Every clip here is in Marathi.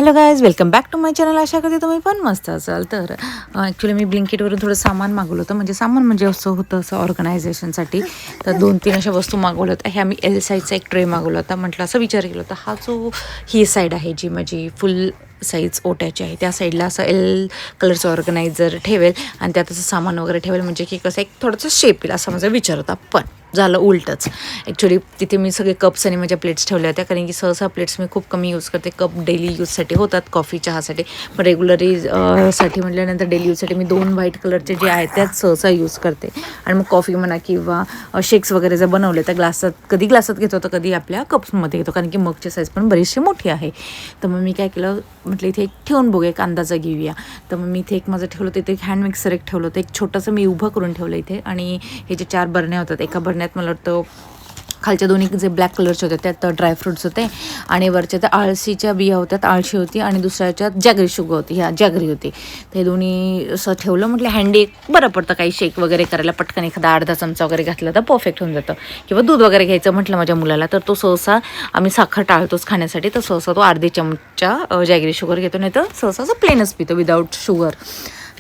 Hello guys, welcome back to my channel. आशा करते तुम्ही पण मस्त असाल. तर ॲक्च्युली मी ब्लिंकिटवरून थोडं सामान मागवलं होतं. म्हणजे सामान म्हणजे असं होतं असं ऑर्गनायझेशनसाठी. तर 2-3 अशा वस्तू मागवल्या होत्या. ह्या मी एल साईजचा एक ट्रे मागवला होता. म्हटलं असं विचार केला होता, हा जो ही साईड आहे जी माझी फुल साईज ओट्याची आहे, त्या साईडला असं एल कलरचं ऑर्गनायझर ठेवेल आणि त्यात असं सामान वगैरे ठेवेल, म्हणजे की कसं एक थोडंसं शेप येईल असा माझा विचार होता. पण झालं उलटंच. ॲक्च्युली तिथे मी सगळे कप्स आणि माझ्या प्लेट्स ठेवल्या होत्या, कारण की सहसा प्लेट्स मी खूप कमी यूज करते. कप डेली यूजसाठी होतात, कॉफी चहासाठी, पण रेग्युलरी साठी म्हटल्यानंतर डेली यूजसाठी मी 2 व्हाईट कलरचे जे आहेत त्याच सहसा यूज करते. आणि मग कॉफी म्हणा किंवा शेक्स वगैरे जर बनवले तर कधी ग्लासात घेतो तर कधी आपल्या कप्समध्ये घेतो, कारण की मगची साईज पण बरीचशी मोठी आहे. तर मग मी काय केलं, म्हटलं इथे एक ठेवून बघूया, एक अंदाजा घेऊया. तर मग मी इथे एक माझं ठेवलं, तिथे एक हँड मिक्सर एक ठेवलं होतं, एक छोटंसं मी उभं करून ठेवलं इथे. आणि हे जे 4 बरण्या होतात, एका बरण्यात मला वाटतं खालच्या दोन्ही जे ब्लॅक कलरचे होते त्यात ड्रायफ्रूट्स होते, आणि वरच्या त्या आळशीच्या बिया होत्या, आळशी होती, आणि दुसऱ्याच्यात जॅगरी शुगर होती, ह्या जॅगरी होती. ते दोन्ही असं ठेवलं. म्हटलं हँडी एक बरं पडतं काही शेक वगैरे करायला, पटकन एखादा अर्धा चमचा वगैरे घातला तर परफेक्ट होऊन जातं. किंवा दूध वगैरे घ्यायचं म्हटलं माझ्या मुलाला, तर तो सहसा आम्ही साखर टाळतोच खाण्यासाठी, तर सहसा तो अर्धे चमचा जॅगरी शुगर घेतो, नाही तर सहसा असं प्लेनच पितो विदाऊट शुगर.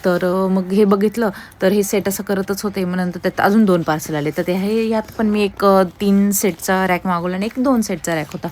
तर मग हे बघितलं तर हे सेट असं करतच होते. मग नंतर त्यात अजून 2 पार्सल आले, तर ते हे यात पण मी एक 3 सेटचा रॅक मागवला आणि एक 2 सेटचा रॅक होता.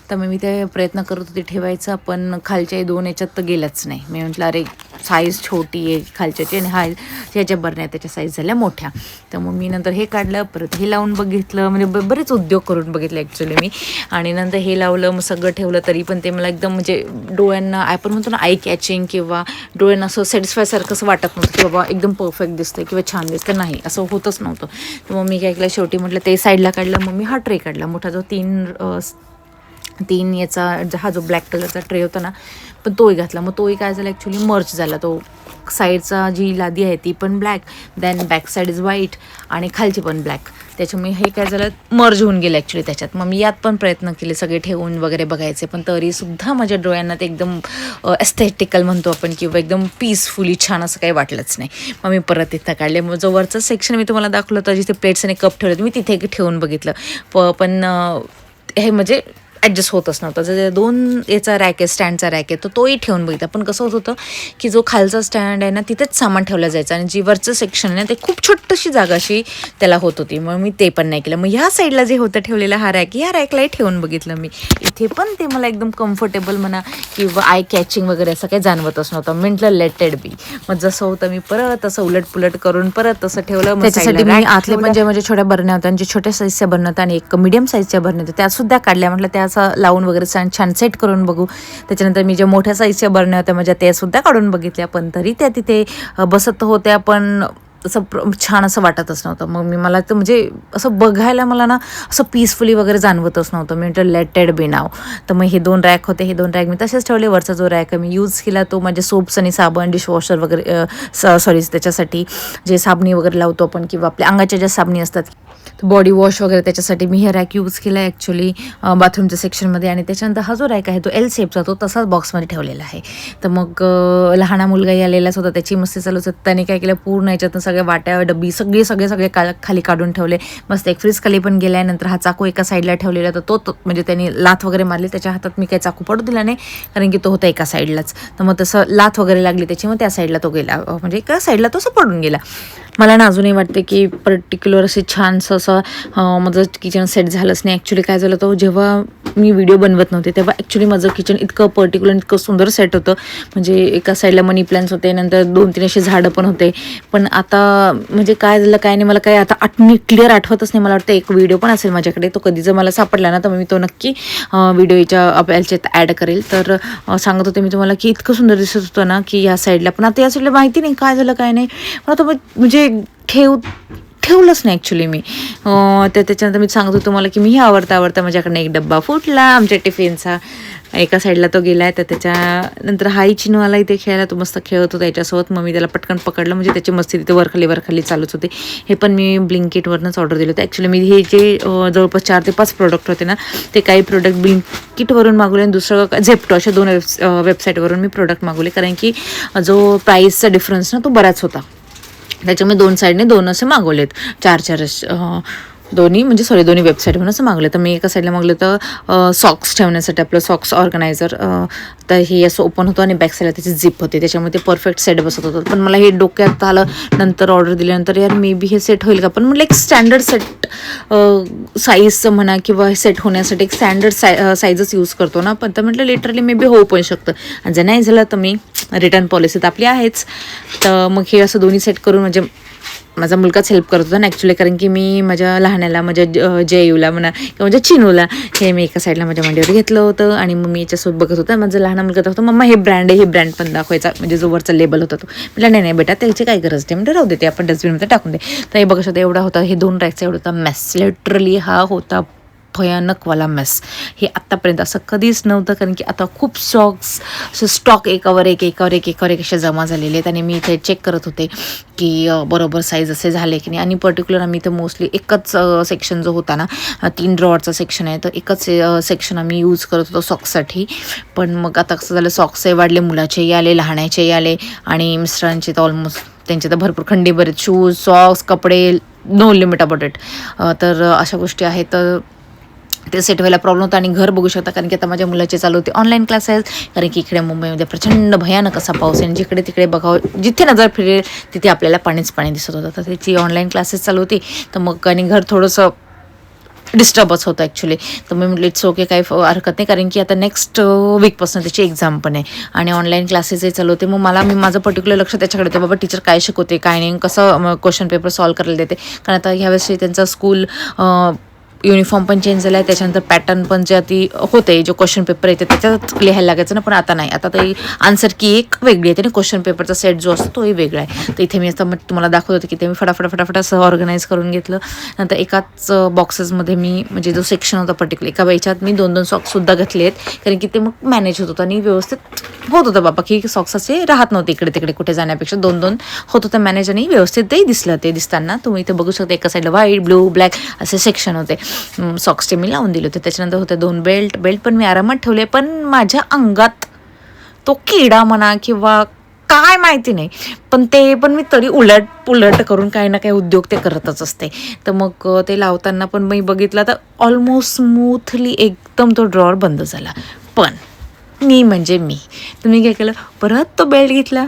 तर मग मी ते प्रयत्न करत होते ठेवायचा, पण खालच्या 2 याच्यात तर गेलंच नाही. मी म्हटलं अरे साईज छोटी आहे खालच्याची, आणि ह्याच्या बरण्या त्याच्या साईज झाल्या मोठ्या. तर मग मी नंतर हे काढलं, परत हे लावून बघितलं, म्हणजे बरेच उद्योग करून बघितले ॲक्च्युली मी. आणि नंतर हे लावलं, मग सगळं ठेवलं, तरी पण ते मला एकदम म्हणजे डोळ्यांना आपण म्हणतो ना आय कॅचिंग, किंवा डोळ्यांना असं सॅटिस्फायसारखं असं वाटत नव्हतं की बाबा एकदम परफेक्ट दिसतं किंवा छान दिसतं, नाही असं होतच नव्हतं. तर मग मी काय केलं, शेवटी म्हटलं ते साईडला काढलं. मग मी हा ट्रे काढला मोठा, जो 3 याचा हा जो ब्लॅक कलरचा ट्रे होता ना, पण तोही घातला. मग तोही काय झाला, ॲक्च्युली मर्च झाला. तो साईडचा जी लादी आहे ती पण black, than back side is white, आणि खालची पण ब्लॅक. त्याच्यामुळे हे काय झालं, मर्ज होऊन गेलं ॲक्च्युली त्याच्यात. मग मी यात पण प्रयत्न केले सगळे ठेवून वगैरे बघायचे, पण तरीसुद्धा माझ्या डोळ्यांना ते एकदम एस्थेटिकल म्हणतो आपण, किंवा एकदम पीसफुली छान असं काही वाटलंच नाही. मग मी परत तिथं काढले. मग जो वरचं सेक्शन मी तुम्हाला दाखवलं होतं, जिथे प्लेट्स आणि कप ठेवले, मी तिथे ठेवून बघितलं, पण हे म्हणजे ॲडजस्ट होतच नव्हतं. जर 2 याचा रॅक आहे, स्टँडचा रॅक आहे, तर तोही ठेवून बघितला, पण कसं होत होतं की जो खालचा स्टँड आहे ना, तिथेच सामान ठेवलं जायचं, आणि जी वरचं सेक्शन आहे ना, ते खूप छोटीशी जागा अशी त्याला होत होती. मग मी ते पण नाही केलं. मग ह्या साईडला जे होतं ठेवलेलं हा रॅक, ह्या रॅकलाही ठेवून बघितलं मी. इथे पण ते मला एकदम कम्फर्टेबल म्हणा किंवा आय कॅचिंग वगैरे असं काही जाणवतच नव्हतं. म्हटलं लेटेड बी. मग जसं होतं मी परत असं उलटपुलट करून परत तसं ठेवलं. त्याच्यासाठी मी आतले पण जे माझ्या छोट्या बरण्या होत्या, जे छोट्या साईजच्या बरण्या होत्या आणि एक मीडियम साईजच्या बरण्या होत्या, त्यासुद्धा काढल्या. म्हटलं त्या असं लावून वगैरे छान सेट करून बघू. त्याच्यानंतर मी ज्या मोठ्या साईजच्या बरण्या होत्या माझ्या, त्या सुद्धा काढून बघितल्या, पण तरी त्या तिथे बसत होत्या, पण असं छान असं वाटतच नव्हतं. मग मला तर म्हणजे असं बघायला मला ना असं पीसफुली वगैरे जाणवतच नव्हतं. मी म्हटलं लेटेड बी नाव. तर मग हे 2 रॅक होते, हे 2 रॅक मी तसेच ठेवले. वरचा जो रॅक मी यूज केला तो माझे सोप्स आणि साबण, डिशवॉशर वगैरे, त्याच्यासाठी जे साबणी वगैरे लावतो आपण, किंवा आपल्या अंगाच्या ज्या साबणी असतात, बॉडी वॉश वगैरे, त्याच्यासाठी मी हे रॅक यूज केला आहे ॲक्च्युली बाथरूमच्या सेक्शनमध्ये. आणि त्याच्यानंतर हा जो रॅक आहे तो एल शेपचा, तो तसाच बॉक्समध्ये ठेवलेला आहे. तर मग लहान मुलगाही आलेलाच होता, त्याची मस्ती चालूच होती. त्याने काय केलं, पूर्ण याच्यातून सगळ्या वाट्या डब्बी सगळे खाली काढून ठेवले. मस्त एक फ्रीज खाली पण गेला. नंतर हा चाकू एका साईडला ठेवलेला, तर तो म्हणजे त्यांनी लाथ वगैरे मारली. त्याच्या हातात मी काही चाकू पडू दिला नाही, कारण की तो होता एका साईडलाच. तर मग तसं लाथ वगैरे लागली त्याची, मग त्या साईडला तो गेला, म्हणजे एका साईडला तो असं पडून गेला. मला ना अजूनही वाटते की पर्टिक्युलर असे छानसं असं माझं किचन सेट झालंच नाही. ॲक्च्युली काय झालं होतं, जेव्हा मी व्हिडिओ बनवत नव्हते तेव्हा ॲक्च्युली माझं किचन इतकं पर्टिक्युलर, इतकं सुंदर सेट होतं. म्हणजे एका साईडला मनी प्लांट्स होते, नंतर 2-3 असे झाडं पण होते. पण आता म्हणजे काय झालं काय नाही, मला काय आता क्लिअर आठवतच नाही. मला वाटतं एक व्हिडिओ पण असेल माझ्याकडे, तो कधी जर मला सापडला ना तर मी तो नक्की व्हिडिओ याच्यात ॲड करेल. तर सांगत होते मी तुम्हाला की इतकं सुंदर दिसत होतं ना की या साईडला, पण आता या साईडला माहिती नाही काय झालं काय नाही. मला तो म्हणजे ठेवलंच नाही ॲक्च्युली मी. त्याच्यानंतर मी सांगत होतो तुम्हाला की मी आवडता माझ्याकडनं एक डब्बा फुटला आमच्या टिफिनचा, एका साईडला तो गेला आहे. तर त्याच्यानंतर हाई चिनूवाला इथे खेळायला, तो मस्त खेळत होता याच्यासोबत. मग मी त्याला पटकन पकडलं, म्हणजे त्याची मस्ती तिथे वरखाली चालूच होते. हे पण मी ब्लिंकिटवरनंच ऑर्डर दिलं होतं. ॲक्च्युली मी हे जे जवळपास 4 ते 5 प्रोडक्ट होते ना, ते काही प्रोडक्ट ब्लिंकिटवरून मागवले, आणि दुसरं झेप्टो, अशा 2 वेबसाईटवरून मी प्रोडक्ट मागवले, कारण की जो प्राईसचा डिफरन्स ना तो बराच होता. त्याच्यामुळे 2 साईडने 2 असे मागवलेत, 4 दोन्ही वेबसाईटवरूनच मागवलं. तर मी एका साईडला मागवलं तर सॉक्स ठेवण्यासाठी आपलं सॉक्स ऑर्गनायझर, तर हे असं ओपन होतं आणि बॅक साईडला त्याची झिप होते, त्याच्यामुळे ते परफेक्ट सेट बसत होतं. पण मला हे डोक्यात आलं नंतर ऑर्डर दिल्यानंतर, यार मे बी हे सेट होईल का. पण म्हटलं एक स्टँडर्ड सेट साईजचं म्हणा किंवा सेट होण्यासाठी एक स्टँडर्ड साईजच यूज करतो ना पण. तर म्हटलं लिटरली मे बी होऊ पण शकतं, आणि जर नाही झालं तर मी रिटर्न पॉलिसी तर आपली आहेच. तर मग हे असं दोन्ही सेट करून म्हणजे माझा मुलगाच हेल्प करत होता ना ॲक्च्युली, कारण की मी माझ्या लहाण्याला माझ्या जयूला म्हणा किंवा माझ्या चिनूला हे मी एका साईडला माझ्या मांडीवर घेतलं होतं आणि मग मी याच्यासोबत बघत होता. माझा लहान मुलगा होता, मम्मा हे ब्रँड आहे, हे ब्रँड पण दाखवायचा, म्हणजे जो वरचा लेबल होता तो. म्हटलं नाही बेटा त्याची काही गरज नाही, म्हणजे राहू दे, ते आपण डस्टबिनमध्ये टाकून दे. तर हे बघा शकता एवढा होता, हे 2 रॅकचा एवढा होता मेस. लिटरली हा होता भयानकवाला मेस. हे आत्तापर्यंत असं कधीच नव्हतं, कारण की आता खूप स्टॉक एकावर एक असे जमा झालेले आहेत. आणि मी इथे चेक करत होते की बरोबर साईज असे झाले की नाही. आणि पर्टिक्युलर आम्ही इथं मोस्टली एकच सेक्शन जो होता ना, 3 ड्रॉवरचा सेक्शन आहे, तर एकच सेक्शन आम्ही यूज करत होतो सॉक्ससाठी. पण मग आता कसं झालं, सॉक्सही वाढले, मुलाचेही आले, लहाण्याचेही आले, आणि मिस्टरांचे तर ऑलमोस्ट त्यांचे तर भरपूर खंडी बरेच, शूज, सॉक्स, कपडे, नो लिमिट अबाउट इट. तर अशा गोष्टी आहेत. तर ते सेट व्हायला प्रॉब्लेम होता. आणि घर बघू शकता, कारण की आता माझ्या मुलाचे चालू होते ऑनलाईन क्लासेस, कारण की इकडे मुंबईमध्ये प्रचंड भयानक असा पाऊस आहे, आणि जिकडे तिकडे बघावं, जिथे नजर फिरेल तिथे आपल्याला पाणीच पाणी दिसत होतं. तर त्याची ऑनलाईन क्लासेस चालू होती. तर मग आणि घर थोडंसं डिस्टर्बच होतं ॲक्च्युली. तर मी म्हटलं इट्स ओके, काही हरकत नाही, कारण की आता नेक्स्ट वीकपासून त्याची एक्झाम पण आहे आणि ऑनलाईन क्लासेसही चालू होते. मग मला माझं पर्टिक्युलर लक्ष त्याच्याकडे होतं, बाबा टीचर काय शिकवते काय नाही, कसं क्वेश्चन पेपर सॉल्व करायला देते. कारण आता ह्यावेळेस त्यांचा स्कूल युनिफॉर्म पण चेंज झाला आहे, त्याच्यानंतर पॅटर्न पण जे ती होते, जो क्वेश्चन पेपर येते त्याच्यात लिहायला लागायचं ना, पण आता नाही. आता तरी आन्सर की एक वेगळी येते आणि क्वेश्चन पेपरचा सेट जो असतो तोही वेगळा आहे. तर इथे मी आता तुम्हाला दाखवत होते की ते मी फटाफट असं ऑर्गनाईज करून घेतलं. नंतर एकाच बॉक्सेसमध्ये मी, म्हणजे जो सेक्शन होता पर्टिक्युलर, एका याच्यात मी 2 सॉक्ससुद्धा घेतले आहेत, कारण की ते मग मॅनेज होत होतं आणि व्यवस्थित होत होतं बाबा, की सॉक्स असे राहत नव्हते इकडे तिकडे कुठे जाण्यापेक्षा 2 होत होतं मॅनेज, आणि व्यवस्थितही दिसलं ते दिसताना. तुम्ही इथे बघू शकता एका साईडला व्हाईट, ब्लू, ब्लॅक असे सेक्शन होते. सॉक्सचे मी लावून दिले होते. त्याच्यानंतर होते 2 बेल्ट पण मी आरामात ठेवले, पण माझ्या अंगात तो किडा म्हणा किंवा काय माहिती नाही, पण मी तरी उलट करून काही ना काही उद्योग ते करतच असते. तर मग ते लावताना पण मी बघितलं तर ऑलमोस्ट स्मूथली एकदम तो ड्रॉवर बंद झाला. पण मी तुम्ही काय केलं, परत तो बेल्ट घेतला,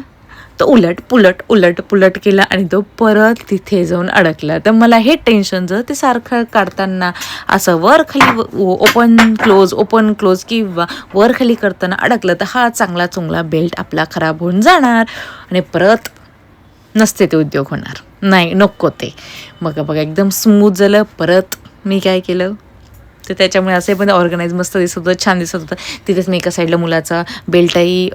तो उलट केला आणि तो परत तिथे जाऊन अडकला. तर मला हे टेन्शन जर ते सारखं काढताना असं वर खाली ओपन क्लोज किंवा वर खाली करताना अडकलं, तर हा चांगला चुंगला बेल्ट आपला खराब होऊन जाणार आणि परत नसते ते उद्योग होणार. नाही, नको ते. बघा एकदम स्मूथ झालं. परत मी काय केलं, तर त्याच्यामुळे असे पण ऑर्गनाईज मस्त दिसत होतं, छान दिसत होतं. तिथेच मी एका साईडला मुलाचा बेल्टही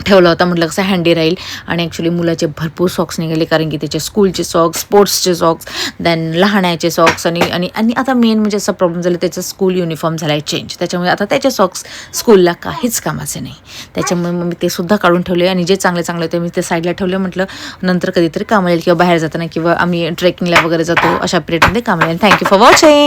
ठेवला होता, म्हटलं कसं हँडी राहील. आणि ॲक्च्युली मुलाचे भरपूर सॉक्स निघाले, कारण की त्याचे स्कूलचे सॉक्स, स्पोर्ट्सचे सॉक्स, देन लहाण्याचे सॉक्स, आणि आता मेन म्हणजे असा प्रॉब्लेम झाला, त्याचा स्कूल युनिफॉर्म झाला आहे चेंज, त्याच्यामुळे आता त्याचे सॉक्स स्कूलला काहीच कामाचे नाही. त्याच्यामुळे मग मी ते सुद्धा काढून ठेवले, आणि जे चांगले होते मी ते साईडला ठेवले. म्हटलं नंतर कधीतरी कामाला येईल, किंवा बाहेर जाताना किंवा आम्ही ट्रेकिंगला वगैरे जातो अशा पिरियडमध्ये कामाला येईल. Thank you for watching.